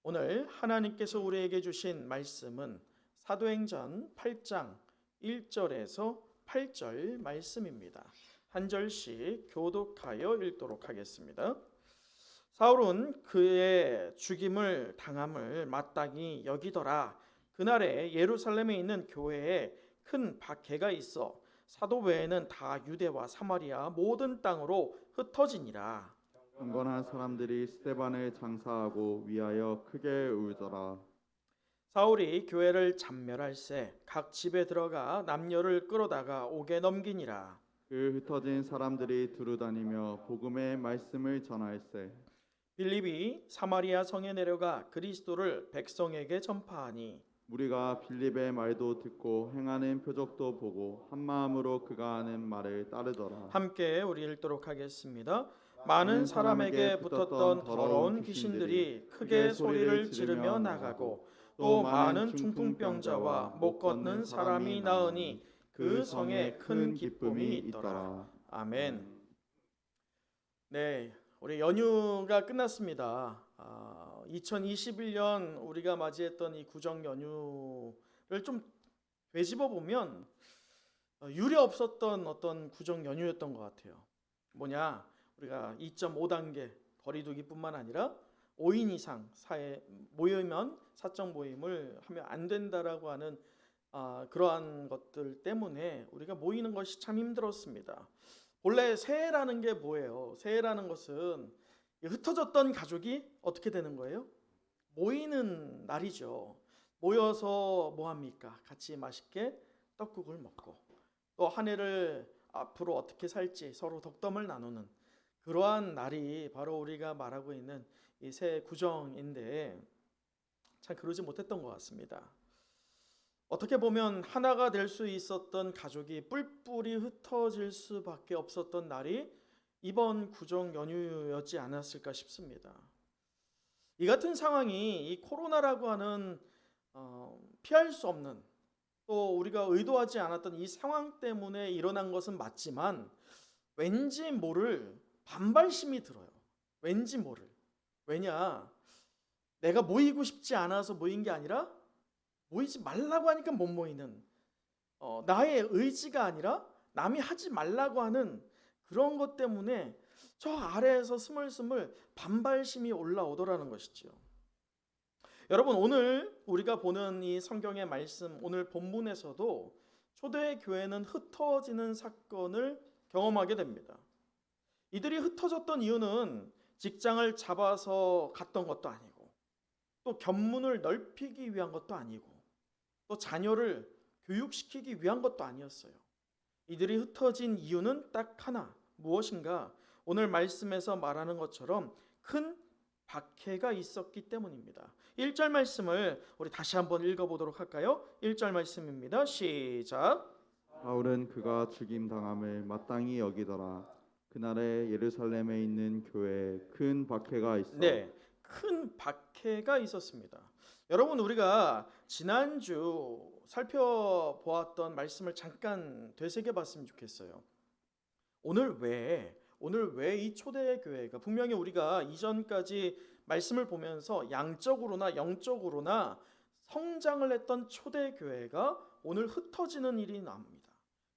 오늘 하나님께서 우리에게 주신 말씀은 사도행전 8장 1절에서 8절 말씀입니다. 한 절씩 교독하여 읽도록 하겠습니다. 사울은 그의 죽임을 당함을 마땅히 여기더라. 그날에 예루살렘에 있는 교회에 큰 박해가 있어 사도 외에는 다 유대와 사마리아 모든 땅으로 흩어지니라. 경건한 사람들이 스데반을 장사하고 위하여 크게 울더라. 사울이 교회를 잡멸할세 각 집에 들어가 남녀를 끌어다가 옥에 넘기니라. 그 흩어진 사람들이 두루다니며 복음의 말씀을 전할세. 빌립이 사마리아 성에 내려가 그리스도를 백성에게 전파하니 우리가 빌립의 말도 듣고 행하는 표적도 보고 한 마음으로 그가 하는 말을 따르더라. 함께 우리 읽도록 하겠습니다. 많은 사람에게 붙었던 더러운 귀신들이 크게 소리를 지르며 나가고 또 많은 중풍병자와 못 걷는 사람이 나으니 그 성에 큰 기쁨이 있더라. 아멘. 네, 우리 연휴가 끝났습니다. 2021년 우리가 맞이했던 이 구정 연휴를 좀 되짚어 보면 유례 없었던 어떤 구정 연휴였던 것 같아요. 뭐냐? 우리가 2.5단계 거리두기뿐만 아니라 5인 이상 사회 모이면 사적 모임을 하면 안 된다라고 하는 그러한 것들 때문에 우리가 모이는 것이 참 힘들었습니다. 원래 새해라는 게 뭐예요? 새해라는 것은 흩어졌던 가족이 어떻게 되는 거예요? 모이는 날이죠. 모여서 뭐 합니까? 같이 맛있게 떡국을 먹고 또 한 해를 앞으로 어떻게 살지 서로 덕담을 나누는 그러한 날이 바로 우리가 말하고 있는 이 새 구정인데 참 그러지 못했던 것 같습니다. 어떻게 보면 하나가 될 수 있었던 가족이 뿔뿔이 흩어질 수밖에 없었던 날이 이번 구정 연휴였지 않았을까 싶습니다. 이 같은 상황이 이 코로나라고 하는 피할 수 없는 또 우리가 의도하지 않았던 이 상황 때문에 일어난 것은 맞지만 왠지 모를 반발심이 들어요. 왠지 모를. 왜냐? 내가 모이고 싶지 않아서 모인 게 아니라 모이지 말라고 하니까 못 모이는 나의 의지가 아니라 남이 하지 말라고 하는 그런 것 때문에 저 아래에서 스물스물 반발심이 올라오더라는 것이죠. 여러분 오늘 우리가 보는 이 성경의 말씀 오늘 본문에서도 초대교회는 흩어지는 사건을 경험하게 됩니다. 이들이 흩어졌던 이유는 직장을 잡아서 갔던 것도 아니고 또 견문을 넓히기 위한 것도 아니고 또 자녀를 교육시키기 위한 것도 아니었어요. 이들이 흩어진 이유는 딱 하나 무엇인가 오늘 말씀에서 말하는 것처럼 큰 박해가 있었기 때문입니다. 1절 말씀을 우리 다시 한번 읽어보도록 할까요? 1절 말씀입니다. 시작. 바울은 그가 죽임 당함을 마땅히 여기더라. 그날에 예루살렘에 있는 교회에 큰 박해가 있어. 네, 큰 박해가 있었습니다. 여러분 우리가 지난주 살펴보았던 말씀을 잠깐 되새겨봤으면 좋겠어요. 오늘 왜 이 초대교회가 분명히 우리가 이전까지 말씀을 보면서 양적으로나 영적으로나 성장을 했던 초대교회가 오늘 흩어지는 일이 납니다.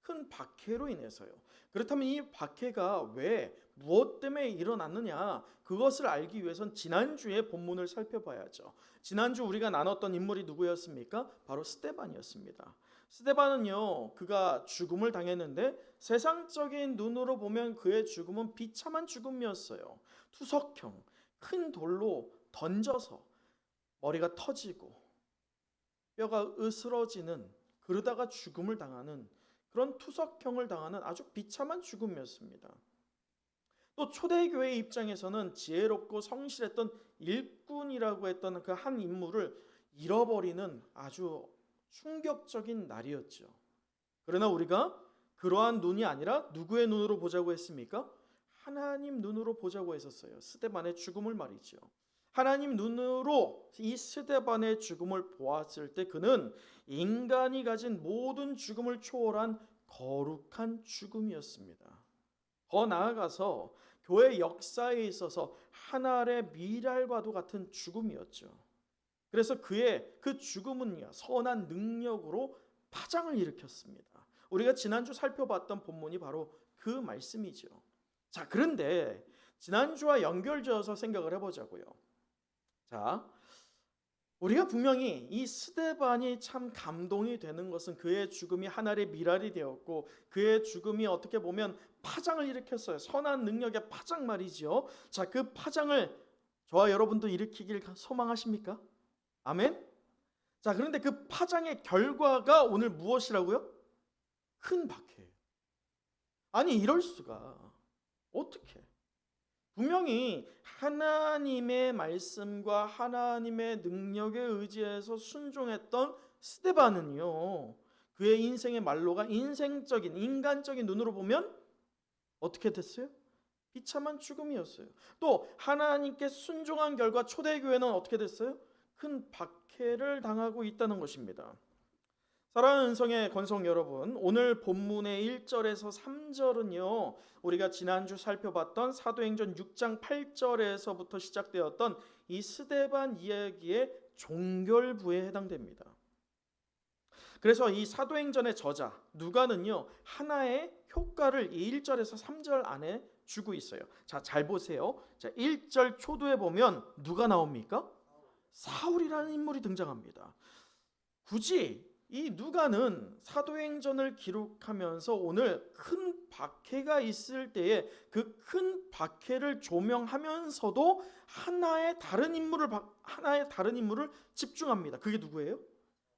큰 박해로 인해서요. 그렇다면 이 박해가 왜 무엇 때문에 일어났느냐 그것을 알기 위해선 지난주의 본문을 살펴봐야죠. 지난주 우리가 나눴던 인물이 누구였습니까? 바로 스데반이었습니다. 스데반은요 그가 죽음을 당했는데 세상적인 눈으로 보면 그의 죽음은 비참한 죽음이었어요. 투석형 큰 돌로 던져서 머리가 터지고 뼈가 으스러지는 그러다가 죽음을 당하는 그런 투석형을 당하는 아주 비참한 죽음이었습니다. 또 초대교회의 입장에서는 지혜롭고 성실했던 일꾼이라고 했던 그 한 인물을 잃어버리는 아주 충격적인 날이었죠. 그러나 우리가 그러한 눈이 아니라 누구의 눈으로 보자고 했습니까? 하나님 눈으로 보자고 했었어요. 스데반의 죽음을 말이죠. 하나님 눈으로 이 스데반의 죽음을 보았을 때 그는 인간이 가진 모든 죽음을 초월한 거룩한 죽음이었습니다. 더 나아가서 교회 역사에 있어서 하나의 미랄과도 같은 죽음이었죠. 그래서 그의 그 죽음은요, 선한 능력으로 파장을 일으켰습니다. 우리가 지난주 살펴봤던 본문이 바로 그 말씀이죠. 자, 그런데 지난주와 연결지어서 생각을 해보자고요. 자, 우리가 분명히 이 스데반이 참 감동이 되는 것은 그의 죽음이 하나의 미랄이 되었고, 그의 죽음이 어떻게 보면 파장을 일으켰어요. 선한 능력의 파장 말이죠. 자, 그 파장을 저와 여러분도 일으키길 소망하십니까? 아멘. 자, 그런데 그 파장의 결과가 오늘 무엇이라고요? 큰 박해예요. 아니, 이럴 수가. 어떻게? 분명히 하나님의 말씀과 하나님의 능력에 의지해서 순종했던 스데반은요, 그의 인생의 말로가 인생적인 인간적인 눈으로 보면 어떻게 됐어요? 비참한 죽음이었어요. 또 하나님께 순종한 결과 초대교회는 어떻게 됐어요? 큰 박해를 당하고 있다는 것입니다. 사랑하는 은성의 권성 여러분, 오늘 본문의 1절에서 3절은요, 우리가 지난주 살펴봤던 사도행전 6장 8절에서부터 시작되었던 이 스데반 이야기의 종결부에 해당됩니다. 그래서 이 사도행전의 저자 누가는요, 하나의 효과를 이 1절에서 3절 안에 주고 있어요. 자, 잘 보세요. 자, 1절 초두에 보면 누가 나옵니까? 사울이라는 인물이 등장합니다. 굳이 이 누가는 사도행전을 기록하면서 오늘 큰 박해가 있을 때에 그 큰 박해를 조명하면서도 하나의 다른 인물을 집중합니다. 그게 누구예요?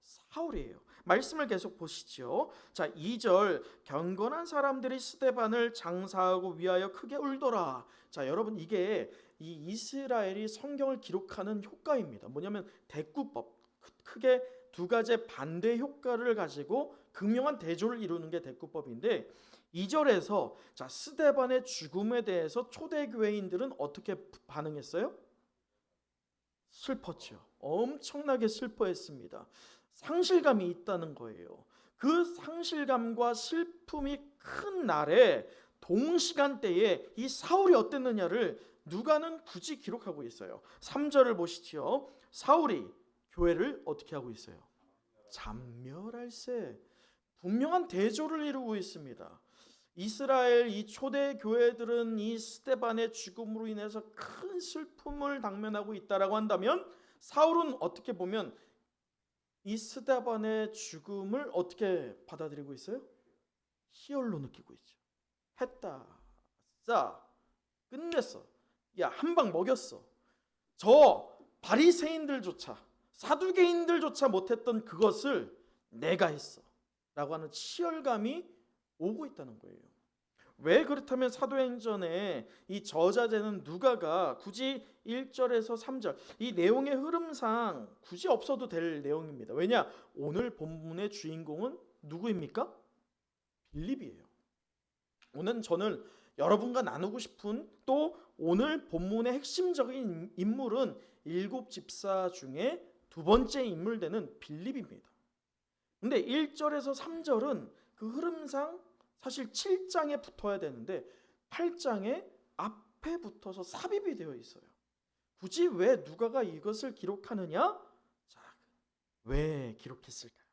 사울이에요. 말씀을 계속 보시죠. 자, 2절 경건한 사람들이 스데반을 장사하고 위하여 크게 울더라. 자, 여러분, 이게 이 이스라엘이 성경을 기록하는 효과입니다. 뭐냐면 대꾸법, 크게 두 가지의 반대 효과를 가지고 극명한 대조를 이루는 게 대꾸법인데, 2절에서 자, 스데반의 죽음에 대해서 초대교회인들은 어떻게 반응했어요? 슬펐죠. 엄청나게 슬퍼했습니다. 상실감이 있다는 거예요. 그 상실감과 슬픔이 큰 날에 동시간대에 이 사울이 어땠느냐를 누가는 굳이 기록하고 있어요. 3절을 보시죠. 사울이 교회를 어떻게 하고 있어요? 잔멸할세. 분명한 대조를 이루고 있습니다. 이스라엘 이 초대 교회들은 이 스데반의 죽음으로 인해서 큰 슬픔을 당면하고 있다라고 한다면, 사울은 어떻게 보면 이 스데반의 죽음을 어떻게 받아들이고 있어요? 희열로 느끼고 있죠. 했다, 자, 끝냈어. 야, 한 방 먹였어. 저 바리새인들조차, 사두개인들조차 못했던 그것을 내가 했어 라고 하는 치열감이 오고 있다는 거예요. 왜 그렇다면 사도행전에 이 저자되는 누가가 굳이 1절에서 3절 이 내용의 흐름상 굳이 없어도 될 내용입니다. 왜냐? 오늘 본문의 주인공은 누구입니까? 빌립이에요. 오늘 저는 여러분과 나누고 싶은, 또 오늘 본문의 핵심적인 인물은 7 집사 중에 두 번째 인물 되는 빌립입니다. 근데 1절에서 3절은 그 흐름상 사실 7장에 붙어야 되는데 8장에 앞에 붙어서 삽입이 되어 있어요. 굳이 왜 누가가 이것을 기록하느냐? 자, 왜 기록했을까요?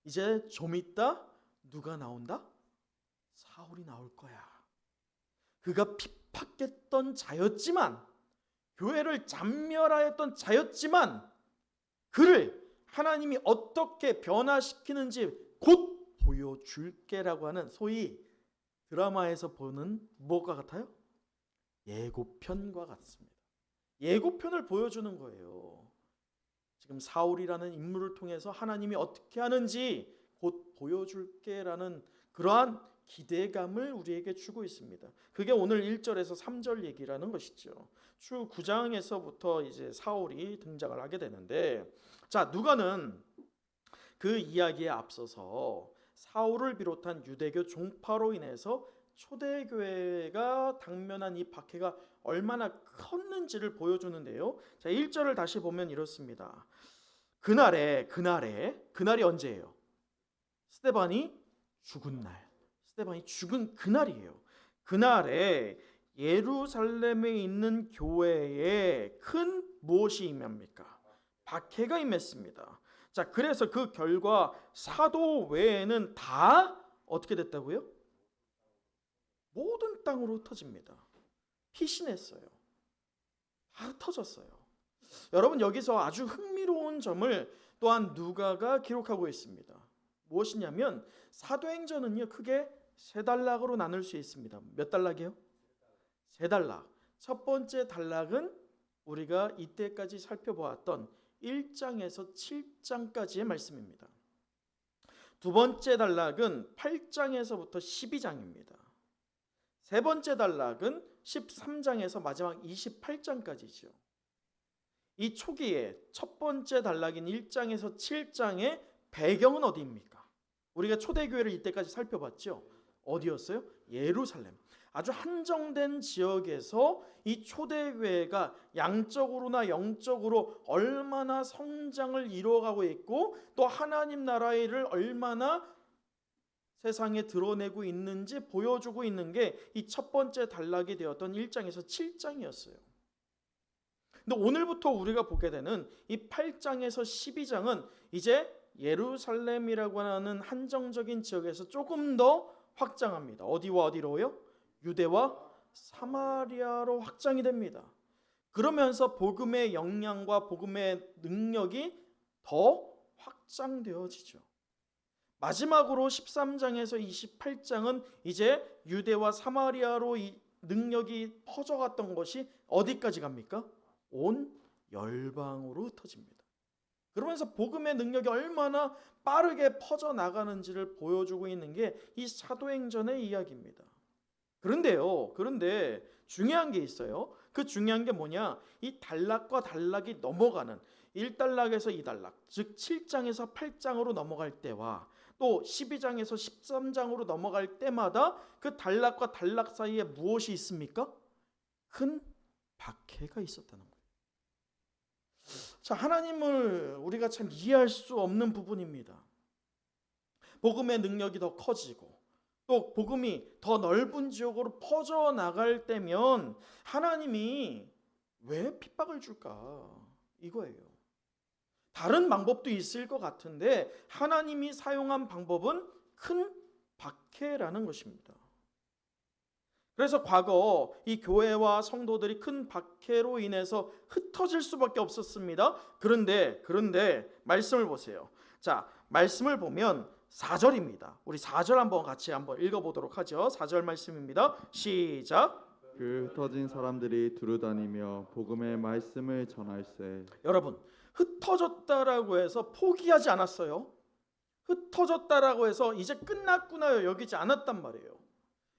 이제 좀 있다 누가 나온다? 사울이 나올 거야. 그가 핍박했던 자였지만, 교회를 잔멸하였던 자였지만, 그를 하나님이 어떻게 변화시키는지 곧 보여줄게라고 하는, 소위 드라마에서 보는 뭐가 같아요? 예고편과 같습니다. 예고편을 보여주는 거예요. 지금 사울이라는 인물을 통해서 하나님이 어떻게 하는지 곧 보여줄게라는 그러한 기대감을 우리에게 주고 있습니다. 그게 오늘 1절에서 3절 얘기라는 것이죠. 주 9장에서부터 이제 사울이 등장을 하게 되는데, 자, 누가는 그 이야기에 앞서서 사울을 비롯한 유대교 종파로 인해서 초대교회가 당면한 이 박해가 얼마나 컸는지를 보여주는데요. 자, 1절을 다시 보면 이렇습니다. 그날이 언제예요? 스데반이 죽은 날. 스데반이 죽은 그날이에요. 그날에 예루살렘에 있는 교회에 큰 무엇이 임합니까? 박해가 임했습니다. 자, 그래서 그 결과 사도 외에는 다 어떻게 됐다고요? 모든 땅으로 흩어집니다. 피신했어요. 다 흩어졌어요. 여러분, 여기서 아주 흥미로운 점을 또한 누가가 기록하고 있습니다. 무엇이냐면 사도행전은요, 크게 세 단락으로 나눌 수 있습니다. 몇 단락이요? 세 단락. 첫 번째 단락은 우리가 이때까지 살펴보았던 1장에서 7장까지의 말씀입니다. 두 번째 단락은 8장에서부터 12장입니다. 세 번째 단락은 13장에서 마지막 28장까지죠. 이 초기에 첫 번째 단락인 1장에서 7장의 배경은 어디입니까? 우리가 초대교회를 이때까지 살펴봤죠. 어디였어요? 예루살렘. 아주 한정된 지역에서 이 초대교회가 양적으로나 영적으로 얼마나 성장을 이루어가고 있고 또 하나님 나라의 일을 얼마나 세상에 드러내고 있는지 보여주고 있는 게 이 첫 번째 단락이 되었던 1장에서 7장이었어요. 근데 오늘부터 우리가 보게 되는 이 8장에서 12장은 이제 예루살렘이라고 하는 한정적인 지역에서 조금 더 확장합니다. 어디와 어디로요? 유대와 사마리아로 확장이 됩니다. 그러면서 복음의 영향과 복음의 능력이 더 확장되어지죠. 마지막으로 13장에서 28장은 이제 유대와 사마리아로 이 능력이 퍼져갔던 것이 어디까지 갑니까? 온 열방으로 흩어집니다. 그러면서 복음의 능력이 얼마나 빠르게 퍼져나가는지를 보여주고 있는 게 이 사도행전의 이야기입니다. 그런데 중요한 게 있어요. 그 중요한 게 뭐냐? 이 단락과 단락이 넘어가는 1단락에서 2단락, 즉 7장에서 8장으로 넘어갈 때와 또 12장에서 13장으로 넘어갈 때마다 그 단락과 단락 사이에 무엇이 있습니까? 큰 박해가 있었다는 거예요. 자, 하나님을 우리가 참 이해할 수 없는 부분입니다. 복음의 능력이 더 커지고 또 복음이 더 넓은 지역으로 퍼져나갈 때면 하나님이 왜 핍박을 줄까? 이거예요. 다른 방법도 있을 것 같은데 하나님이 사용한 방법은 큰 박해라는 것입니다. 그래서 과거 이 교회와 성도들이 큰 박해로 인해서 흩어질 수밖에 없었습니다. 그런데 말씀을 보세요. 자, 말씀을 보면 4절입니다. 우리 4절 한번 같이 한번 읽어보도록 하죠. 4절 말씀입니다. 시작. 그 흩어진 사람들이 두루다니며 복음의 말씀을 전할세. 여러분, 흩어졌다라고 해서 포기하지 않았어요. 흩어졌다라고 해서 이제 끝났구나 여기지 않았단 말이에요.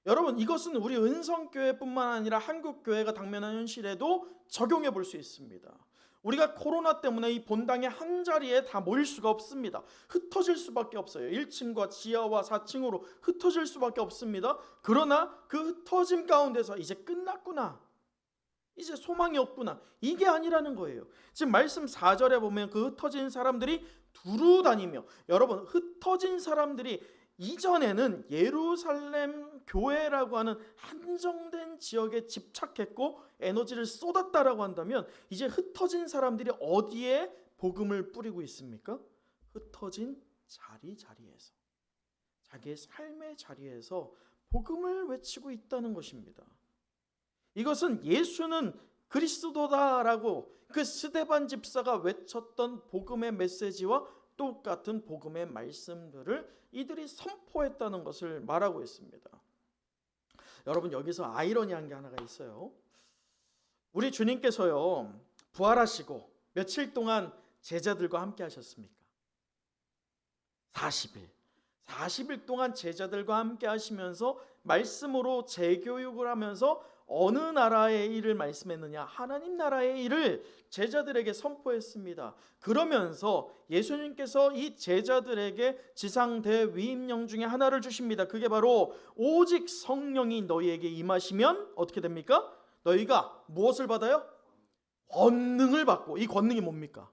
여러분, 이것은 우리 은성교회뿐만 아니라 한국교회가 당면한 현실에도 적용해 볼 수 있습니다. 우리가 코로나 때문에 이 본당의 한 자리에 다 모일 수가 없습니다. 흩어질 수밖에 없어요. 1층과 지하와 4층으로 흩어질 수밖에 없습니다. 그러나 그 흩어짐 가운데서 이제 끝났구나, 이제 소망이 없구나, 이게 아니라는 거예요. 지금 말씀 4절에 보면 그 흩어진 사람들이 두루 다니며, 여러분, 흩어진 사람들이 이전에는 예루살렘 교회라고 하는 한정된 지역에 집착했고 에너지를 쏟았다라고 한다면 이제 흩어진 사람들이 어디에 복음을 뿌리고 있습니까? 흩어진 자리에서, 자기의 삶의 자리에서 복음을 외치고 있다는 것입니다. 이것은 예수는 그리스도다라고 그 스데반 집사가 외쳤던 복음의 메시지와 똑같은 복음의 말씀들을 이들이 선포했다는 것을 말하고 있습니다. 여러분, 여기서 아이러니한 게 하나가 있어요. 우리 주님께서요, 부활하시고 며칠 동안 제자들과 함께 하셨습니까? 40일 동안 제자들과 함께 하시면서 말씀으로 재교육을 하면서 어느 나라의 일을 말씀했느냐? 하나님 나라의 일을 제자들에게 선포했습니다. 그러면서 예수님께서 이 제자들에게 지상 대위임령 중에 하나를 주십니다. 그게 바로 오직 성령이 너희에게 임하시면 어떻게 됩니까? 너희가 무엇을 받아요? 권능을 받고, 이 권능이 뭡니까?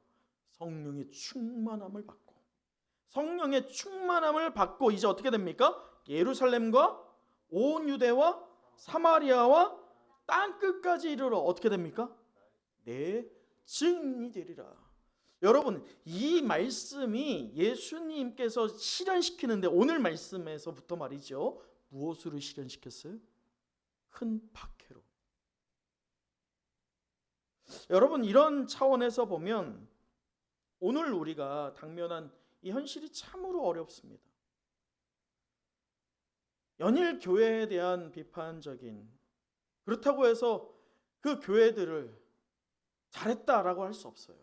성령의 충만함을 받고, 성령의 충만함을 받고 이제 어떻게 됩니까? 예루살렘과 온 유대와 사마리아와 땅끝까지 이르러 어떻게 됩니까? 내 증인이 되리라. 여러분, 이 말씀이 예수님께서 실현시키는데 오늘 말씀에서부터 말이죠. 무엇으로 실현시켰어요? 큰 박해로. 여러분, 이런 차원에서 보면 오늘 우리가 당면한 이 현실이 참으로 어렵습니다. 연일 교회에 대한 비판적인, 그렇다고 해서 그 교회들을 잘했다라고 할 수 없어요.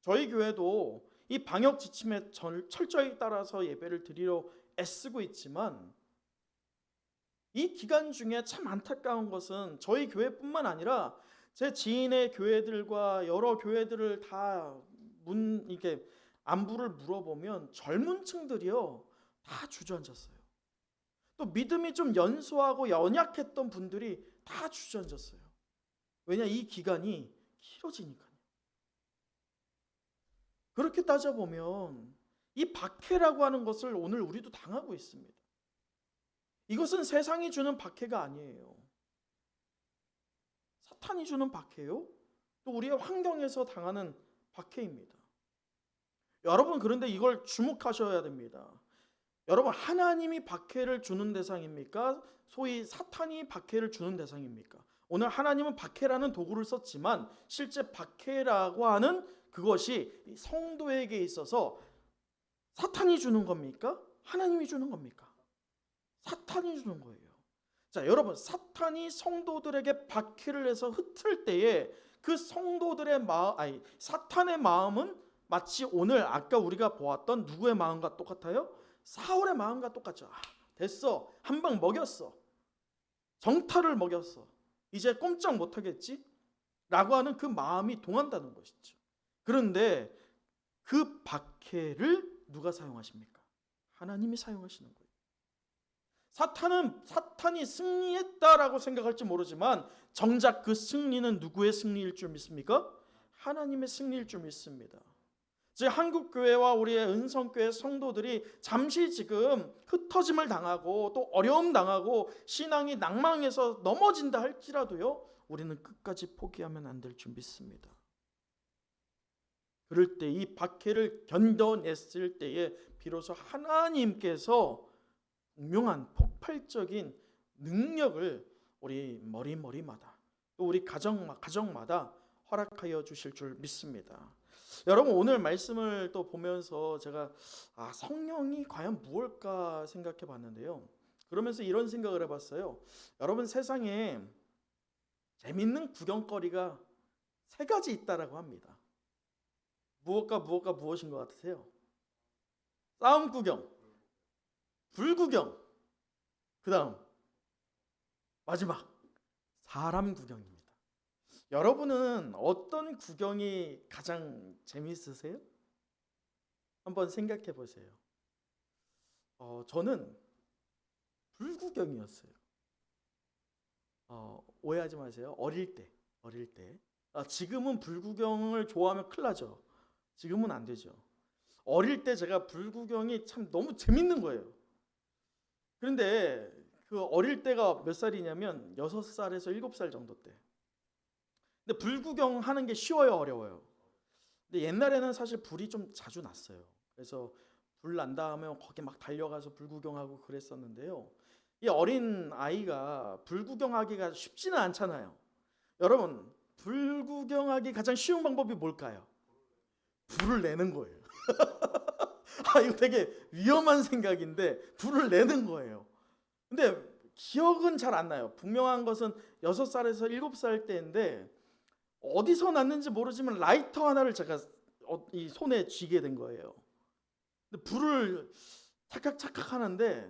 저희 교회도 이 방역 지침에 철저히 따라서 예배를 드리려 애쓰고 있지만 이 기간 중에 참 안타까운 것은 저희 교회뿐만 아니라 제 지인의 교회들과 여러 교회들을 다 이렇게 안부를 물어보면 젊은 층들이요 다 주저앉았어요. 또 믿음이 좀 연소하고 연약했던 분들이 다 주저앉았어요. 왜냐, 이 기간이 길어지니까요. 그렇게 따져보면 이 박해라고 하는 것을 오늘 우리도 당하고 있습니다. 이것은 세상이 주는 박해가 아니에요. 사탄이 주는 박해요. 또 우리의 환경에서 당하는 박해입니다. 여러분, 그런데 이걸 주목하셔야 됩니다. 여러분, 하나님이 박해를 주는 대상입니까? 소위 사탄이 박해를 주는 대상입니까? 오늘 하나님은 박해라는 도구를 썼지만 실제 박해라고 하는 그것이 성도에게 있어서 사탄이 주는 겁니까? 하나님이 주는 겁니까? 사탄이 주는 거예요. 자, 여러분, 사탄이 성도들에게 박해를 해서 흩을 때에 그 성도들의 사탄의 마음은 마치 오늘 아까 우리가 보았던 누구의 마음과 똑같아요? 사울의 마음과 똑같죠. 됐어, 한 방 먹였어, 정탈을 먹였어, 이제 꼼짝 못하겠지? 라고 하는 그 마음이 동한다는 것이죠. 그런데 그 박해를 누가 사용하십니까? 하나님이 사용하시는 거예요. 사탄이 승리했다라고 생각할지 모르지만 정작 그 승리는 누구의 승리일 줄 믿습니까? 하나님의 승리일 줄 믿습니다. 즉 한국교회와 우리의 은성교회 성도들이 잠시 지금 흩어짐을 당하고 또 어려움 당하고 신앙이 낭망해서 넘어진다 할지라도요, 우리는 끝까지 포기하면 안 될 줄 믿습니다. 그럴 때 이 박해를 견뎌냈을 때에 비로소 하나님께서 분명한 폭발적인 능력을 우리 머리마다 또 우리 가정마다 허락하여 주실 줄 믿습니다. 여러분, 오늘 말씀을 또 보면서 제가 성령이 과연 무엇일까 생각해 봤는데요. 그러면서 이런 생각을 해봤어요. 여러분, 세상에 재밌는 구경거리가 3가지 있다라고 합니다. 무엇인 것 같으세요? 싸움 구경, 불 구경, 그 다음 마지막 사람 구경입니다. 여러분은 어떤 구경이 가장 재미있으세요? 한번 생각해 보세요. 저는 불구경이었어요. 오해하지 마세요. 어릴 때. 지금은 불구경을 좋아하면 큰일 나죠. 지금은 안 되죠. 어릴 때 제가 불구경이 참 너무 재밌는 거예요. 그런데 그 어릴 때가 몇 살이냐면 6살에서 7살 정도 때. 근데 불구경 하는 게 쉬워요, 어려워요? 근데 옛날에는 사실 불이 좀 자주 났어요. 그래서 불 난다 하면 거기 막 달려가서 불구경하고 그랬었는데요. 이 어린 아이가 불구경하기가 쉽지는 않잖아요. 여러분, 불구경하기 가장 쉬운 방법이 뭘까요? 불을 내는 거예요. 이거 되게 위험한 생각인데 불을 내는 거예요. 근데 기억은 잘 안 나요. 분명한 것은 6살에서 7살 때인데 어디서 났는지 모르지만 라이터 하나를 제가 이 손에 쥐게 된 거예요. 근데 불을 착각착각 하는데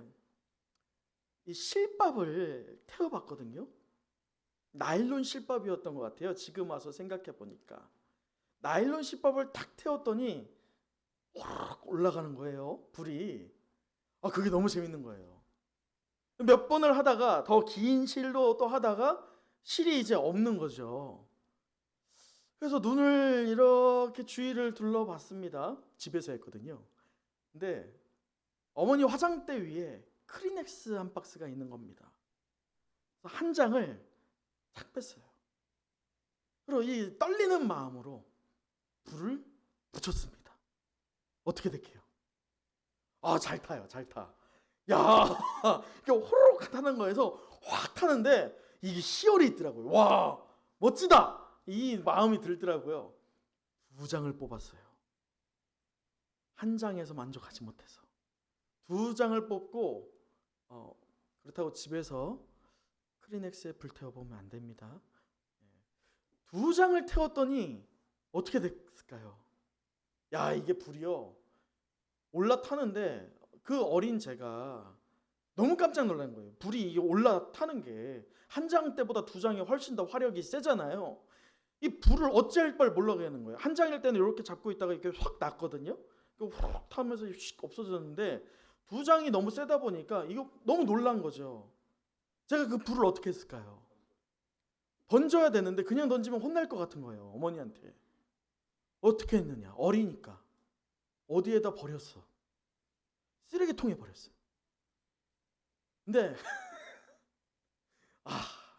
이 실밥을 태워봤거든요. 나일론 실밥이었던 것 같아요. 지금 와서 생각해 보니까 나일론 실밥을 탁 태웠더니 호로록 올라가는 거예요, 불이. 그게 너무 재밌는 거예요. 몇 번을 하다가 더 긴 실로 또 하다가 실이 이제 없는 거죠. 그래서 눈을 이렇게 주위를 둘러봤습니다. 집에서 했거든요. 근데 어머니 화장대 위에 크리넥스 한 박스가 있는 겁니다. 그래서 한 장을 탁 뺐어요. 그리고 이 떨리는 마음으로 불을 붙였습니다. 어떻게 될게요? 잘 타요. 잘 타. 야, 이게 호로록 타는 거에서 확 타는데 이게 희열이 있더라고요. 와, 멋지다. 이 마음이 들더라고요. 2장을 뽑았어요. 한 장에서 만족하지 못해서 2장을 뽑고 그렇다고 집에서 크리넥스에 불 태워보면 안 됩니다. 2장을 태웠더니 어떻게 됐을까요? 야, 이게 불이요, 올라타는데 그 어린 제가 너무 깜짝 놀란 거예요. 불이 이게 올라타는 게 한 장 때보다 2장이 훨씬 더 화력이 세잖아요. 이 불을 어찌할 바를 몰라가는 거예요. 한 장일 때는 이렇게 잡고 있다가 이렇게 확 났거든요. 확 타면서 휙 없어졌는데 2장이 너무 세다 보니까 이거 너무 놀란 거죠. 제가 그 불을 어떻게 했을까요? 던져야 되는데 그냥 던지면 혼날 것 같은 거예요, 어머니한테. 어떻게 했느냐? 어리니까 어디에다 버렸어? 쓰레기통에 버렸어요. 근데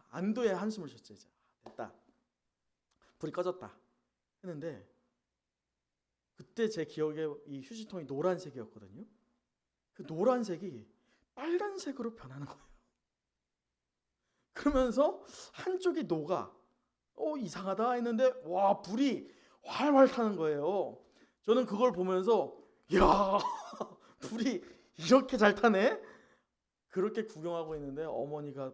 안도의 한숨을 쉬었죠. 이제 됐다, 불이 꺼졌다 했는데, 그때 제 기억에 이 휴지통이 노란색이었거든요. 그 노란색이 빨간색으로 변하는 거예요. 그러면서 한쪽이 녹아. 이상하다 했는데 와, 불이 활활 타는 거예요. 저는 그걸 보면서 야, 불이 이렇게 잘 타네? 그렇게 구경하고 있는데 어머니가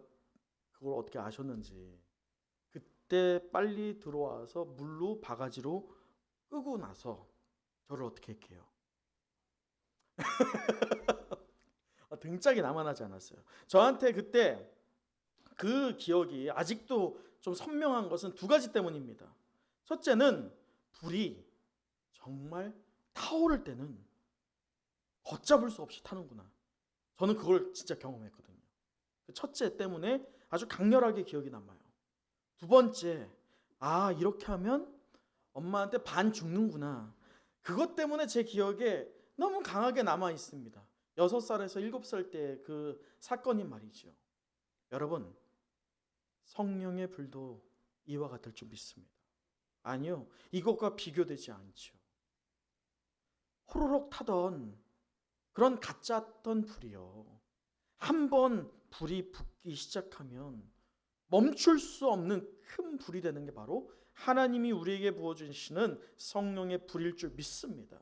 그걸 어떻게 아셨는지 그때 빨리 들어와서 물로 바가지로 끄고 나서 저를 어떻게 했게요? 등짝이 남아나지 않았어요. 저한테 그때 그 기억이 아직도 좀 선명한 것은 2가지 때문입니다. 첫째는 불이 정말 타오를 때는 걷잡을 수 없이 타는구나. 저는 그걸 진짜 경험했거든요. 첫째 때문에 아주 강렬하게 기억이 남아요. 2번째, 이렇게 하면 엄마한테 반 죽는구나. 그것 때문에 제 기억에 너무 강하게 남아 있습니다. 6살에서 7살 때 그 사건이 말이죠. 여러분, 성령의 불도 이와 같을 줄 믿습니다. 아니요, 이것과 비교되지 않죠. 호로록 타던 그런 가짜던 불이요, 한번 불이 붙기 시작하면 멈출 수 없는 큰 불이 되는 게 바로 하나님이 우리에게 부어주시는 성령의 불일 줄 믿습니다.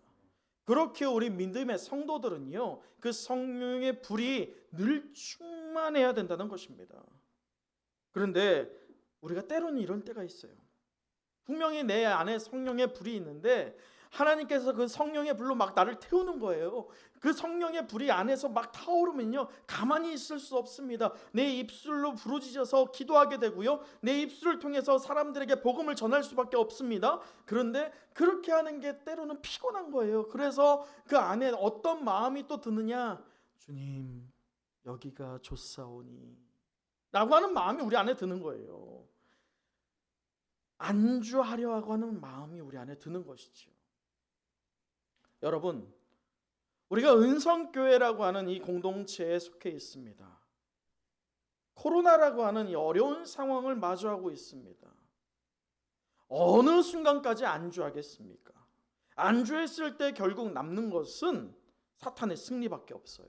그렇게 우리 믿음의 성도들은요, 그 성령의 불이 늘 충만해야 된다는 것입니다. 그런데 우리가 때로는 이런 때가 있어요. 분명히 내 안에 성령의 불이 있는데 하나님께서 그 성령의 불로 막 나를 태우는 거예요. 그 성령의 불이 안에서 막 타오르면요, 가만히 있을 수 없습니다. 내 입술로 부르짖어서 기도하게 되고요, 내 입술을 통해서 사람들에게 복음을 전할 수밖에 없습니다. 그런데 그렇게 하는 게 때로는 피곤한 거예요. 그래서 그 안에 어떤 마음이 또 드느냐, 주님 여기가 좋사오니 라고 하는 마음이 우리 안에 드는 거예요. 안주하려 하고 하는 마음이 우리 안에 드는 것이죠. 여러분, 우리가 은성교회라고 하는 이 공동체에 속해 있습니다. 코로나라고 하는 이 어려운 상황을 마주하고 있습니다. 어느 순간까지 안주하겠습니까? 안주했을 때 결국 남는 것은 사탄의 승리밖에 없어요.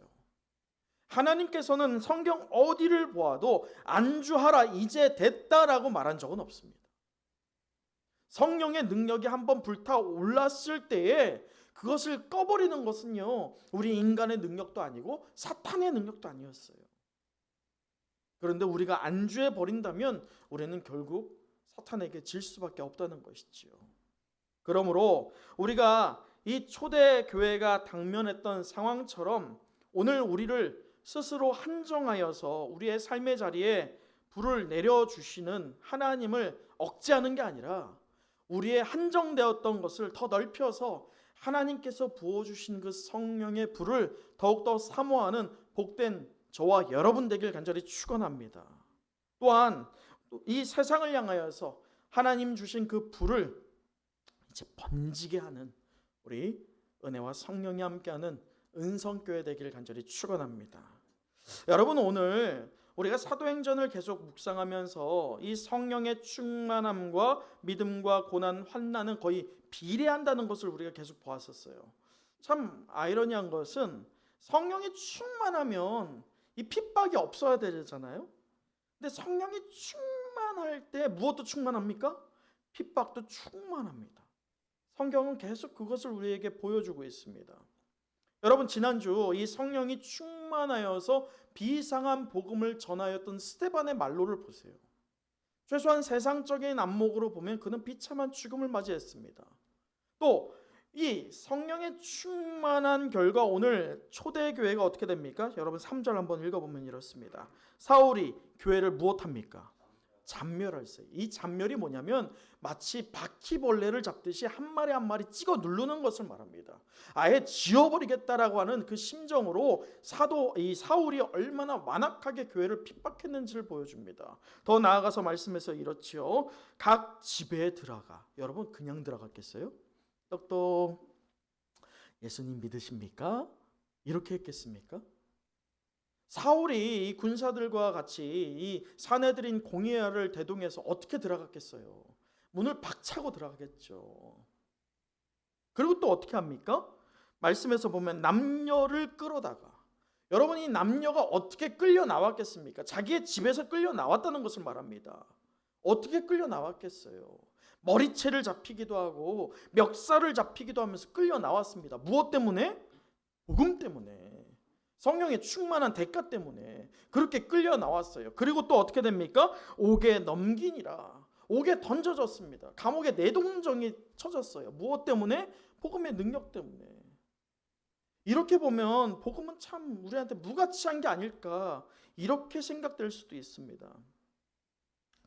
하나님께서는 성경 어디를 보아도 안주하라 이제 됐다라고 말한 적은 없습니다. 성령의 능력이 한번 불타올랐을 때에 그것을 꺼버리는 것은요, 우리 인간의 능력도 아니고 사탄의 능력도 아니었어요. 그런데 우리가 안주해 버린다면 우리는 결국 사탄에게 질 수밖에 없다는 것이지요. 그러므로 우리가 이 초대 교회가 당면했던 상황처럼 오늘 우리를 스스로 한정하여서 우리의 삶의 자리에 불을 내려주시는 하나님을 억제하는 게 아니라 우리의 한정되었던 것을 더 넓혀서 하나님께서 부어주신 그 성령의 불을 더욱더 사모하는 복된 저와 여러분 되길 간절히 축원합니다. 또한 이 세상을 향하여서 하나님 주신 그 불을 이제 번지게 하는 우리 은혜와 성령이 함께하는 은성교회 되기를 간절히 축원합니다. 여러분, 오늘 우리가 사도행전을 계속 묵상하면서 이 성령의 충만함과 믿음과 고난, 환난은 거의 비례한다는 것을 우리가 계속 보았었어요. 참 아이러니한 것은 성령이 충만하면 이 핍박이 없어야 되잖아요. 근데 성령이 충만할 때 무엇도 충만합니까? 핍박도 충만합니다. 성경은 계속 그것을 우리에게 보여주고 있습니다. 여러분, 지난주 이 성령이 충만하여서 비상한 복음을 전하였던 스데반의 말로를 보세요. 최소한 세상적인 안목으로 보면 그는 비참한 죽음을 맞이했습니다. 또 이 성령의 충만한 결과 오늘 초대교회가 어떻게 됩니까? 여러분 3절 한번 읽어보면 이렇습니다. 사울이 교회를 무엇합니까? 잔멸할세. 이 잔멸이 뭐냐면 마치 바퀴벌레를 잡듯이 한 마리 한 마리 찍어 누르는 것을 말합니다. 아예 지워버리겠다라고 하는 그 심정으로 이 사울이 얼마나 완악하게 교회를 핍박했는지를 보여줍니다. 더 나아가서 말씀해서 이렇지요. 각 집에 들어가. 여러분 그냥 들어갔겠어요? 똑똑 예수님 믿으십니까? 이렇게 했겠습니까? 사울이 이 군사들과 같이 이 사내들인 공회야를 대동해서 어떻게 들어갔겠어요? 문을 박차고 들어가겠죠. 그리고 또 어떻게 합니까? 말씀에서 보면 남녀를 끌어다가, 여러분 이 남녀가 어떻게 끌려 나왔겠습니까? 자기의 집에서 끌려 나왔다는 것을 말합니다. 어떻게 끌려 나왔겠어요? 머리채를 잡히기도 하고 멱살을 잡히기도 하면서 끌려 나왔습니다. 무엇 때문에? 복음 때문에. 성령의 충만한 대가 때문에 그렇게 끌려 나왔어요. 그리고 또 어떻게 됩니까? 옥에 넘기니라. 옥에 던져졌습니다. 감옥에 내동정이 쳐졌어요. 무엇 때문에? 복음의 능력 때문에. 이렇게 보면 복음은 참 우리한테 무가치한 게 아닐까 이렇게 생각될 수도 있습니다.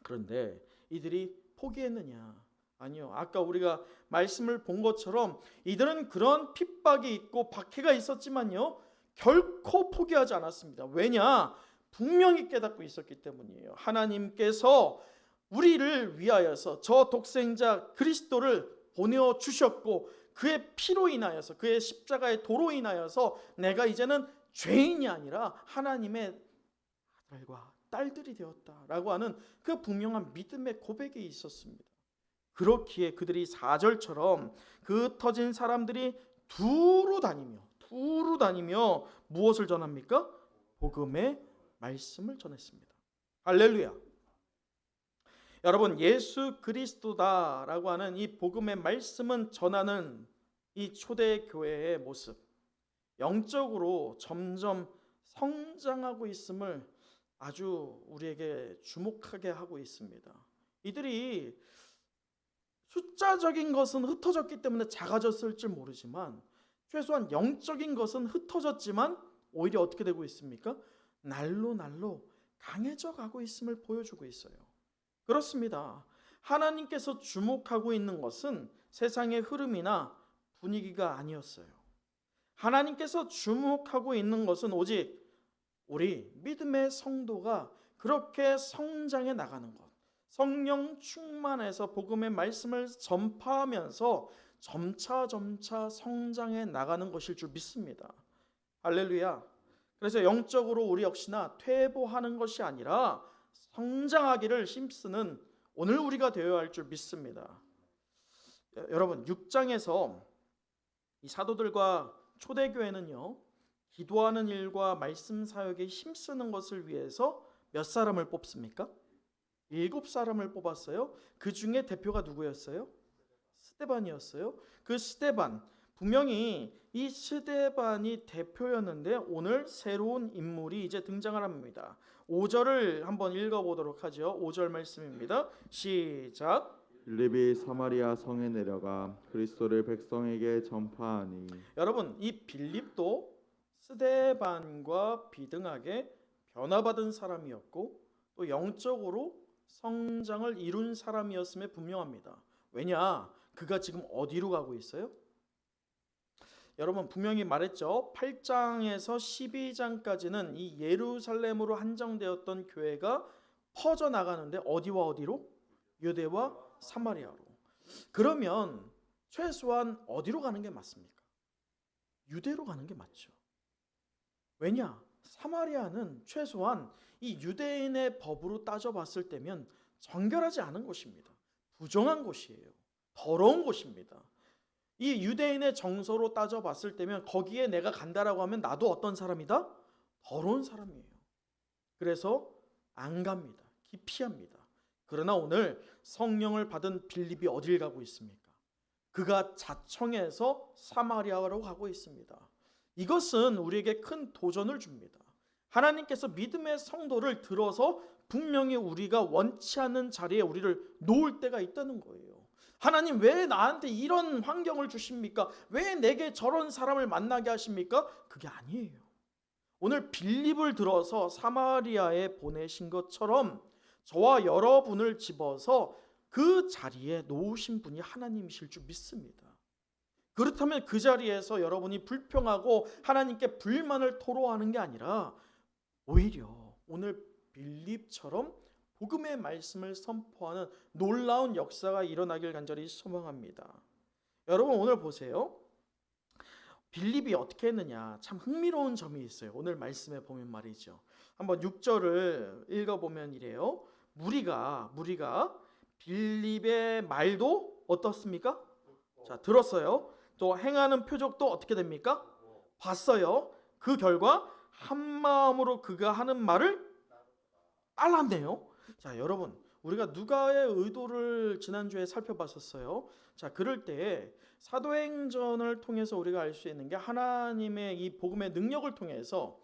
그런데 이들이 포기했느냐? 아니요. 아까 우리가 말씀을 본 것처럼 이들은 그런 핍박이 있고 박해가 있었지만요, 결코 포기하지 않았습니다. 왜냐? 분명히 깨닫고 있었기 때문이에요. 하나님께서 우리를 위하여서 저 독생자 그리스도를 보내주셨고 그의 피로 인하여서, 그의 십자가의 도로 인하여서 내가 이제는 죄인이 아니라 하나님의 아들과 딸들이 되었다라고 하는 그 분명한 믿음의 고백이 있었습니다. 그렇기에 그들이 4절처럼 그 터진 사람들이 두루 다니며 무엇을 전합니까? 복음의 말씀을 전했습니다. 할렐루야. 여러분, 예수 그리스도다라고 하는 이 복음의 말씀은 전하는 이 초대교회의 모습, 영적으로 점점 성장하고 있음을 아주 우리에게 주목하게 하고 있습니다. 이들이 숫자적인 것은 흩어졌기 때문에 작아졌을지 모르지만 최소한 영적인 것은 흩어졌지만 오히려 어떻게 되고 있습니까? 날로 강해져 가고 있음을 보여주고 있어요. 그렇습니다. 하나님께서 주목하고 있는 것은 세상의 흐름이나 분위기가 아니었어요. 하나님께서 주목하고 있는 것은 오직 우리 믿음의 성도가 그렇게 성장해 나가는 것, 성령 충만해서 복음의 말씀을 전파하면서 점차 성장해 나가는 것일 줄 믿습니다. 할렐루야. 그래서 영적으로 우리 역시나 퇴보하는 것이 아니라 성장하기를 힘쓰는 오늘 우리가 되어야 할 줄 믿습니다. 여러분 6장에서 이 사도들과 초대교회는요, 기도하는 일과 말씀 사역에 힘쓰는 것을 위해서 몇 사람을 뽑습니까? 7사람을 뽑았어요. 그 중에 대표가 누구였어요? 스데반이었어요. 그 스데반, 분명히 이 스데반이 대표였는데 오늘 새로운 인물이 이제 등장을 합니다. 5절을 한번 읽어보도록 하죠. 5절 말씀입니다. 시작. 빌립이 사마리아 성에 내려가 그리스도를 백성에게 전파하니. 여러분 이 빌립도 스데반과 비등하게 변화받은 사람이었고 또 영적으로 성장을 이룬 사람이었음에 분명합니다. 왜냐? 그가 지금 어디로 가고 있어요? 여러분 분명히 말했죠. 8장에서 12장까지는 이 예루살렘으로 한정되었던 교회가 퍼져나가는데 어디와 어디로? 유대와 사마리아로. 그러면 최소한 어디로 가는 게 맞습니까? 유대로 가는 게 맞죠. 왜냐? 사마리아는 최소한 이 유대인의 법으로 따져봤을 때면 정결하지 않은 곳입니다. 부정한 곳이에요. 더러운 곳입니다. 이 유대인의 정서로 따져봤을 때면 거기에 내가 간다라고 하면 나도 어떤 사람이다? 더러운 사람이에요. 그래서 안 갑니다. 기피합니다. 그러나 오늘 성령을 받은 빌립이 어딜 가고 있습니까? 그가 자청해서 사마리아로 가고 있습니다. 이것은 우리에게 큰 도전을 줍니다. 하나님께서 믿음의 성도를 들어서 분명히 우리가 원치 않는 자리에 우리를 놓을 때가 있다는 거예요. 하나님 왜 나한테 이런 환경을 주십니까? 왜 내게 저런 사람을 만나게 하십니까? 그게 아니에요. 오늘 빌립을 들어서 사마리아에 보내신 것처럼 저와 여러분을 집어서 그 자리에 놓으신 분이 하나님이실 줄 믿습니다. 그렇다면 그 자리에서 여러분이 불평하고 하나님께 불만을 토로하는 게 아니라 오히려 오늘 빌립처럼 복음의 말씀을 선포하는 놀라운 역사가 일어나길 간절히 소망합니다. 여러분 오늘 보세요. 빌립이 어떻게 했느냐, 참 흥미로운 점이 있어요. 오늘 말씀에 보면 말이죠. 한번 6절을 읽어보면 이래요. 무리가 빌립의 말도 어떻습니까? 자, 들었어요. 또 행하는 표적도 어떻게 됩니까? 봤어요. 그 결과 한 마음으로 그가 하는 말을 따랐네요. 자, 여러분 우리가 누가의 의도를 지난주에 살펴봤었어요. 자, 그럴 때 사도행전을 통해서 우리가 알 수 있는 게 하나님의 이 복음의 능력을 통해서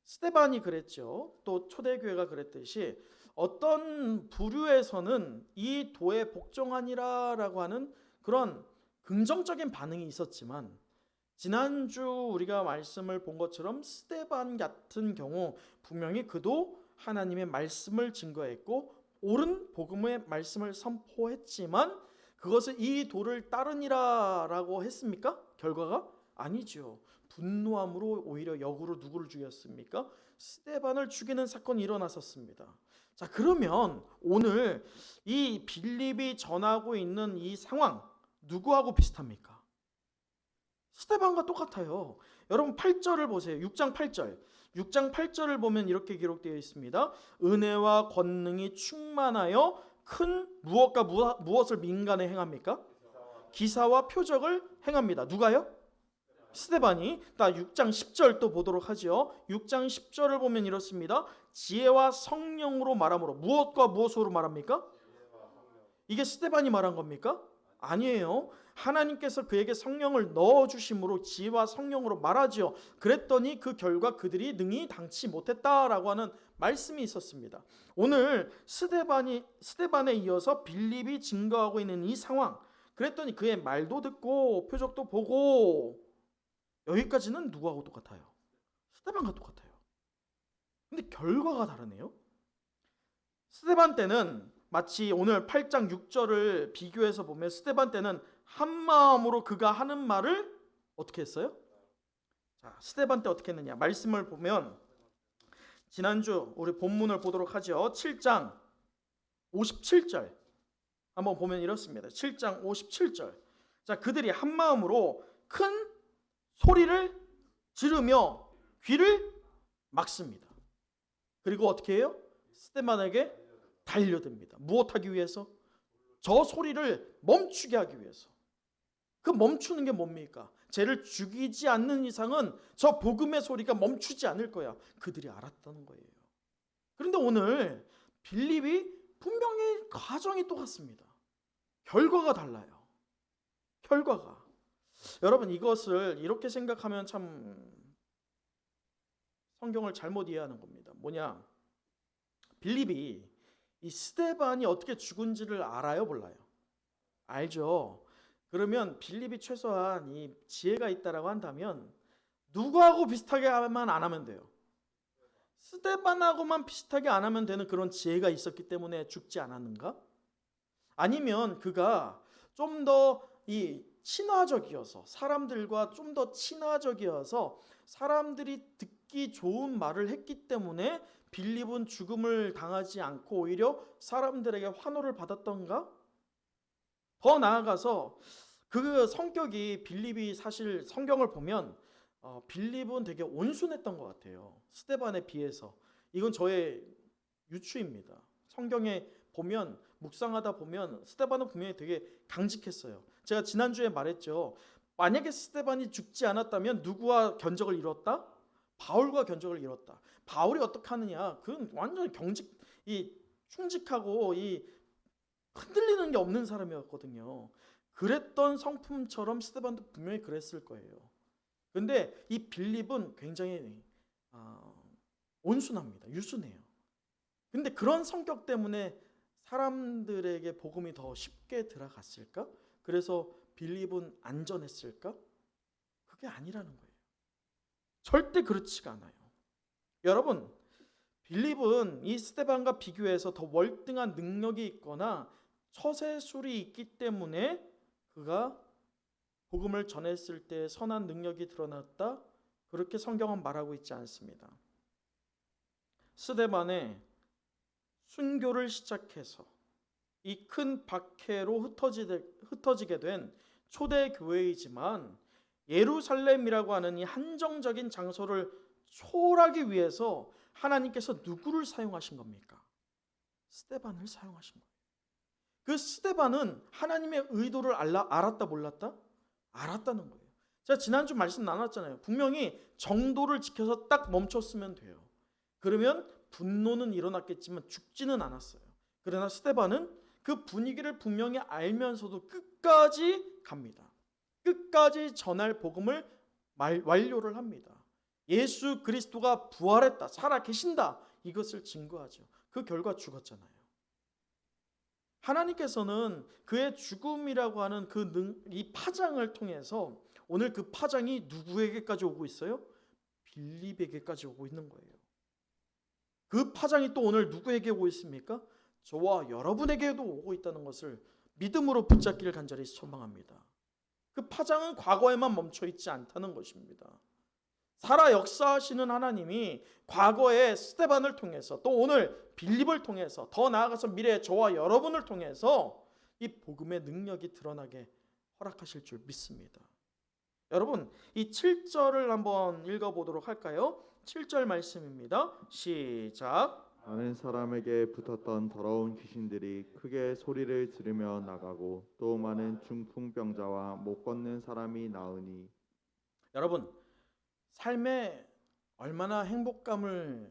스데반이 그랬죠. 또 초대교회가 그랬듯이 어떤 부류에서는 이 도에 복종하니라라고 하는 그런 긍정적인 반응이 있었지만 지난주 우리가 말씀을 본 것처럼 스데반 같은 경우 분명히 그도 하나님의 말씀을 증거했고 옳은 복음의 말씀을 선포했지만 그것을 이 도를 따르니라라고 했습니까? 결과가 아니죠. 분노함으로 오히려 역으로 누구를 죽였습니까? 스데반을 죽이는 사건이 일어났었습니다. 자, 그러면 오늘 이 빌립이 전하고 있는 이 상황 누구하고 비슷합니까? 스데반과 똑같아요. 여러분 8절을 보세요. 6장 8절. 6장 8절을 보면 이렇게 기록되어 있습니다. 은혜와 권능이 충만하여 큰 무엇과 무엇을 민간에 행합니까? 기사와 표적을 행합니다. 누가요? 스데반이. 6장 10절 또 보도록 하죠. 6장 10절을 보면 이렇습니다. 지혜와 성령으로 말함으로. 무엇과 무엇으로 말합니까? 이게 스데반이 말한 겁니까? 아니에요. 하나님께서 그에게 성령을 넣어주심으로 지혜와 성령으로 말하지요. 그랬더니 그 결과 그들이 능히 당치 못했다라고 하는 말씀이 있었습니다. 오늘 스데반에 이어서 빌립이 증거하고 있는 이 상황, 그랬더니 그의 말도 듣고 표적도 보고 여기까지는 누구하고 똑같아요? 스데반과 똑같아요. 근데 결과가 다르네요. 스데반 때는 마치 오늘 8장 6절을 비교해서 보면 스데반 때는 한 마음으로 그가 하는 말을 어떻게 했어요? 자, 스데반 때 어떻게 했느냐? 말씀을 보면 지난주 우리 본문을 보도록 하죠. 7장 57절 한번 보면 이렇습니다. 7장 57절. 자, 그들이 한 마음으로 큰 소리를 지르며 귀를 막습니다. 그리고 어떻게 해요? 스데반에게 달려듭니다. 무엇하기 위해서? 저 소리를 멈추게 하기 위해서. 그 멈추는 게 뭡니까? 쟤를 죽이지 않는 이상은 저 복음의 소리가 멈추지 않을 거야. 그들이 알았다는 거예요. 그런데 오늘 빌립이 분명히 과정이 똑같습니다. 결과가 달라요. 결과가. 여러분 이것을 이렇게 생각하면 참 성경을 잘못 이해하는 겁니다. 뭐냐? 빌립이 이 스데반이 어떻게 죽은지를 알아요, 몰라요? 알죠. 그러면 빌립이 최소한 이 지혜가 있다라고 한다면 누구하고 비슷하게 하면 안 하면 돼요. 스데반하고만 비슷하게 안 하면 되는 그런 지혜가 있었기 때문에 죽지 않았는가? 아니면 그가 좀 더 이 친화적이어서 사람들과 좀 더 친화적이어서 사람들이 듣기 좋은 말을 했기 때문에 빌립은 죽음을 당하지 않고 오히려 사람들에게 환호를 받았던가? 더 나아가서 그 성격이 빌립이 사실 성경을 보면 빌립은 되게 온순했던 것 같아요. 스데반에 비해서. 이건 저의 유추입니다. 성경에 보면 묵상하다 보면 스데반은 분명히 되게 강직했어요. 제가 지난주에 말했죠. 만약에 스데반이 죽지 않았다면 누구와 견적을 이뤘다? 바울과 견적을 이뤘다. 바울이 어떻게 하느냐? 그건 완전 충직하고 흔들리는 게 없는 사람이었거든요. 그랬던 성품처럼 스데반도 분명히 그랬을 거예요. 근데 이 빌립은 굉장히 온순합니다. 유순해요. 근데 그런 성격 때문에 사람들에게 복음이 더 쉽게 들어갔을까? 그래서 빌립은 안전했을까? 그게 아니라는 거예요. 절대 그렇지가 않아요. 여러분, 빌립은 이 스데반과 비교해서 더 월등한 능력이 있거나 처세술이 있기 때문에 그가 복음을 전했을 때 선한 능력이 드러났다. 그렇게 성경은 말하고 있지 않습니다. 스데반의 순교를 시작해서 이 큰 박해로 흩어지게 된 초대 교회이지만 예루살렘이라고 하는 이 한정적인 장소를 초월하기 위해서 하나님께서 누구를 사용하신 겁니까? 스데반을 사용하신 거예요. 그 스데반은 하나님의 의도를 알았다 몰랐다? 알았다는 거예요. 제가 지난주 말씀 나눴잖아요. 분명히 정도를 지켜서 딱 멈췄으면 돼요. 그러면 분노는 일어났겠지만 죽지는 않았어요. 그러나 스데반은 그 분위기를 분명히 알면서도 끝까지 갑니다. 끝까지 전할 복음을 완료를 합니다. 예수 그리스도가 부활했다, 살아 계신다, 이것을 증거하죠. 그 결과 죽었잖아요. 하나님께서는 그의 죽음이라고 하는 이 파장을 통해서 오늘 그 파장이 누구에게까지 오고 있어요? 빌립에게까지 오고 있는 거예요. 그 파장이 또 오늘 누구에게 오고 있습니까? 저와 여러분에게도 오고 있다는 것을 믿음으로 붙잡기를 간절히 소망합니다. 그 파장은 과거에만 멈춰 있지 않다는 것입니다. 살아 역사하시는 하나님이 과거의 스데반을 통해서 또 오늘 빌립을 통해서 더 나아가서 미래의 저와 여러분을 통해서 이 복음의 능력이 드러나게 허락하실 줄 믿습니다. 여러분, 이 7절을 한번 읽어보도록 할까요? 7절 말씀입니다. 시작. 많은 사람에게 붙었던 더러운 귀신들이 크게 소리를 지르며 나가고 또 많은 중풍병자와 못 걷는 사람이 나으니. 여러분, 삶에 얼마나 행복감을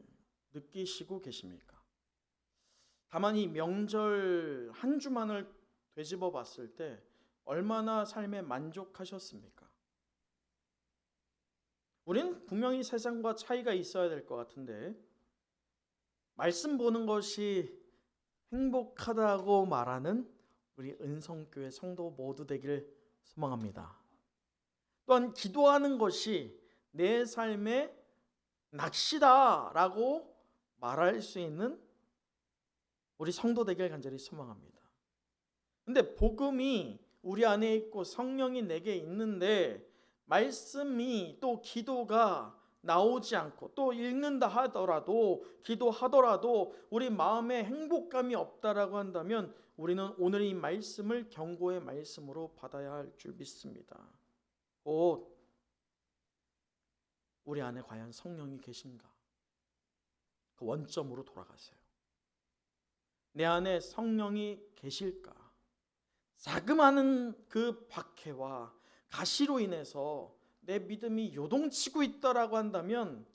느끼시고 계십니까? 다만 이 명절 한 주만을 되짚어 봤을 때 얼마나 삶에 만족하셨습니까? 우리는 분명히 세상과 차이가 있어야 될 것 같은데 말씀 보는 것이 행복하다고 말하는 우리 은성교회 성도 모두 되기를 소망합니다. 또한 기도하는 것이 내 삶의 낚시다라고 말할 수 있는 우리 성도 되기를 간절히 소망합니다. 근데 복음이 우리 안에 있고 성령이 내게 있는데 말씀이 또 기도가 나오지 않고 또 읽는다 하더라도 기도하더라도 우리 마음에 행복감이 없다라고 한다면 우리는 오늘 이 말씀을 경고의 말씀으로 받아야 할 줄 믿습니다. 곧 우리 안에 과연 성령이 계신가? 그 원점으로 돌아가세요. 내 안에 성령이 계실까? 자그마한 그 박해와 가시로 인해서 내 믿음이 요동치고 있다라고 한다면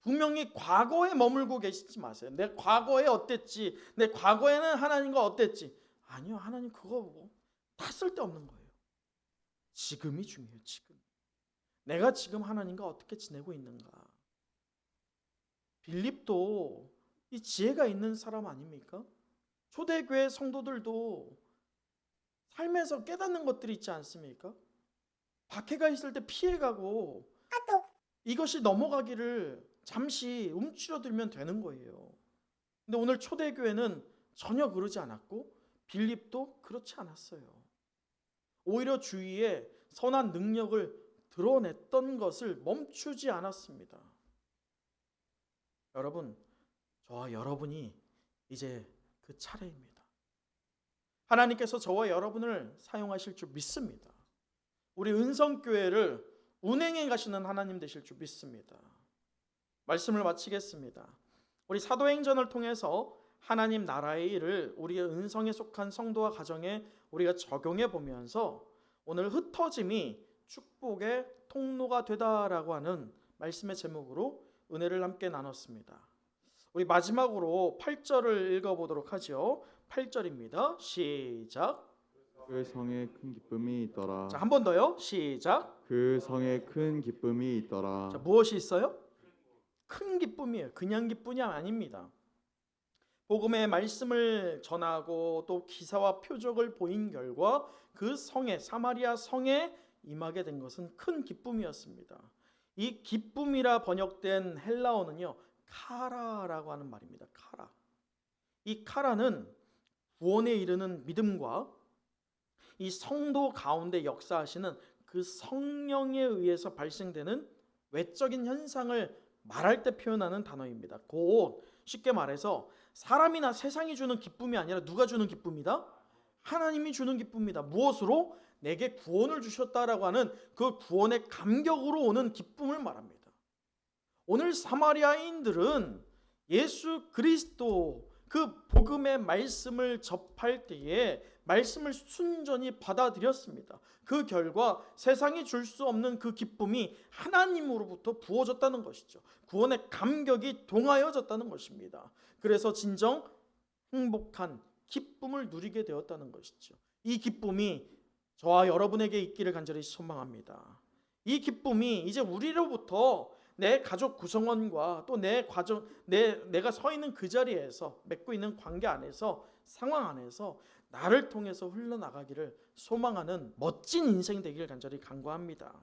분명히 과거에 머물고 계시지 마세요. 내 과거에 어땠지? 내 과거에는 하나님과 어땠지? 아니요, 하나님 그거 다 쓸데없는 거예요. 지금이 중요해요. 지금 내가 지금 하나님과 어떻게 지내고 있는가? 빌립도 이 지혜가 있는 사람 아닙니까? 초대교회 성도들도 삶에서 깨닫는 것들이 있지 않습니까? 박해가 있을 때 피해가고 이것이 넘어가기를 잠시 움츠러들면 되는 거예요. 근데 오늘 초대교회는 전혀 그러지 않았고 빌립도 그렇지 않았어요. 오히려 주위에 선한 능력을 드러냈던 것을 멈추지 않았습니다. 여러분, 저와 여러분이 이제 그 차례입니다. 하나님께서 저와 여러분을 사용하실 줄 믿습니다. 우리 은성교회를 운행해 가시는 하나님 되실 줄 믿습니다. 말씀을 마치겠습니다. 우리 사도행전을 통해서 하나님 나라의 일을 우리의 은성에 속한 성도와 가정에 우리가 적용해 보면서 오늘 흩어짐이 축복의 통로가 되다라고 하는 말씀의 제목으로 은혜를 함께 나눴습니다. 우리 마지막으로 8절을 읽어보도록 하죠. 8절입니다. 시작. 그 성에 큰 기쁨이 있더라. 자, 한 번 더요. 시작. 그 성에 큰 기쁨이 있더라. 자, 무엇이 있어요? 큰 기쁨이에요. 그냥 기쁨이 아닙니다. 복음의 말씀을 전하고 또 기사와 표적을 보인 결과 그 성에, 사마리아 성에 임하게 된 것은 큰 기쁨이었습니다. 이 기쁨이라 번역된 헬라어는요, 카라라고 하는 말입니다. 카라. 이 카라는 구원에 이르는 믿음과 이 성도 가운데 역사하시는 그 성령에 의해서 발생되는 외적인 현상을 말할 때 표현하는 단어입니다. 곧 쉽게 말해서 사람이나 세상이 주는 기쁨이 아니라 누가 주는 기쁨이다? 하나님이 주는 기쁨이다. 무엇으로? 내게 구원을 주셨다라고 하는 그 구원의 감격으로 오는 기쁨을 말합니다. 오늘 사마리아인들은 예수 그리스도 그 복음의 말씀을 접할 때에 말씀을 순전히 받아들였습니다. 그 결과 세상이 줄 수 없는 그 기쁨이 하나님으로부터 부어졌다는 것이죠. 구원의 감격이 동하여졌다는 것입니다. 그래서 진정 행복한 기쁨을 누리게 되었다는 것이죠. 이 기쁨이 저와 여러분에게 있기를 간절히 소망합니다. 이 기쁨이 이제 우리로부터 내 가족 구성원과 또 내 가정, 내가 서 있는 그 자리에서 맺고 있는 관계 안에서 상황 안에서 나를 통해서 흘러나가기를 소망하는 멋진 인생 되기를 간절히 간구합니다.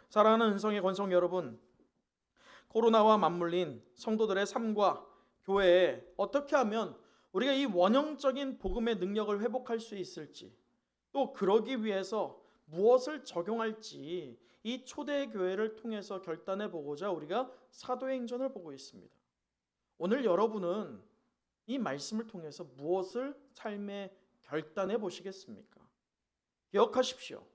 사랑하는 은성의 권성 여러분, 코로나와 맞물린 성도들의 삶과 교회에 어떻게 하면 우리가 이 원형적인 복음의 능력을 회복할 수 있을지, 또 그러기 위해서 무엇을 적용할지 이 초대교회를 통해서 결단해 보고자 우리가 사도행전을 보고 있습니다. 오늘 여러분은 이 말씀을 통해서 무엇을 삶에 결단해 보시겠습니까? 기억하십시오.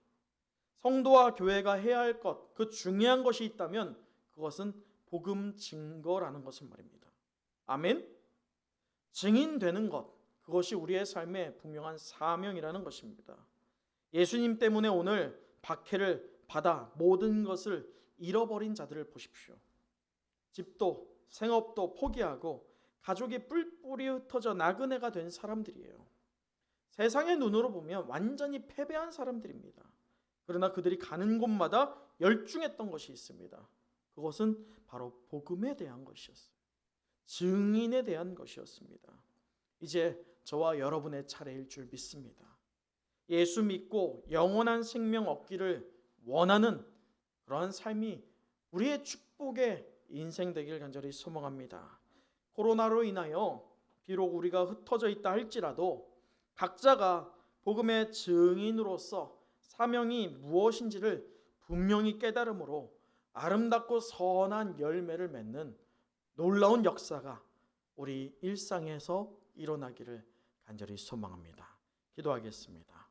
성도와 교회가 해야 할 것, 그 중요한 것이 있다면 그것은 복음 증거라는 것을 말입니다. 아멘? 증인되는 것, 그것이 우리의 삶의 분명한 사명이라는 것입니다. 예수님 때문에 오늘 박해를 받아 모든 것을 잃어버린 자들을 보십시오. 집도 생업도 포기하고 가족이 뿔뿔이 흩어져 나그네가 된 사람들이에요. 세상의 눈으로 보면 완전히 패배한 사람들입니다. 그러나 그들이 가는 곳마다 열중했던 것이 있습니다. 그것은 바로 복음에 대한 것이었어요. 증인에 대한 것이었습니다. 이제 저와 여러분의 차례일 줄 믿습니다. 예수 믿고 영원한 생명 얻기를 원하는 그러한 삶이 우리의 축복의 인생 되길 간절히 소망합니다. 코로나로 인하여 비록 우리가 흩어져 있다 할지라도 각자가 복음의 증인으로서 사명이 무엇인지를 분명히 깨달음으로 아름답고 선한 열매를 맺는 놀라운 역사가 우리 일상에서 일어나기를 간절히 소망합니다. 기도하겠습니다.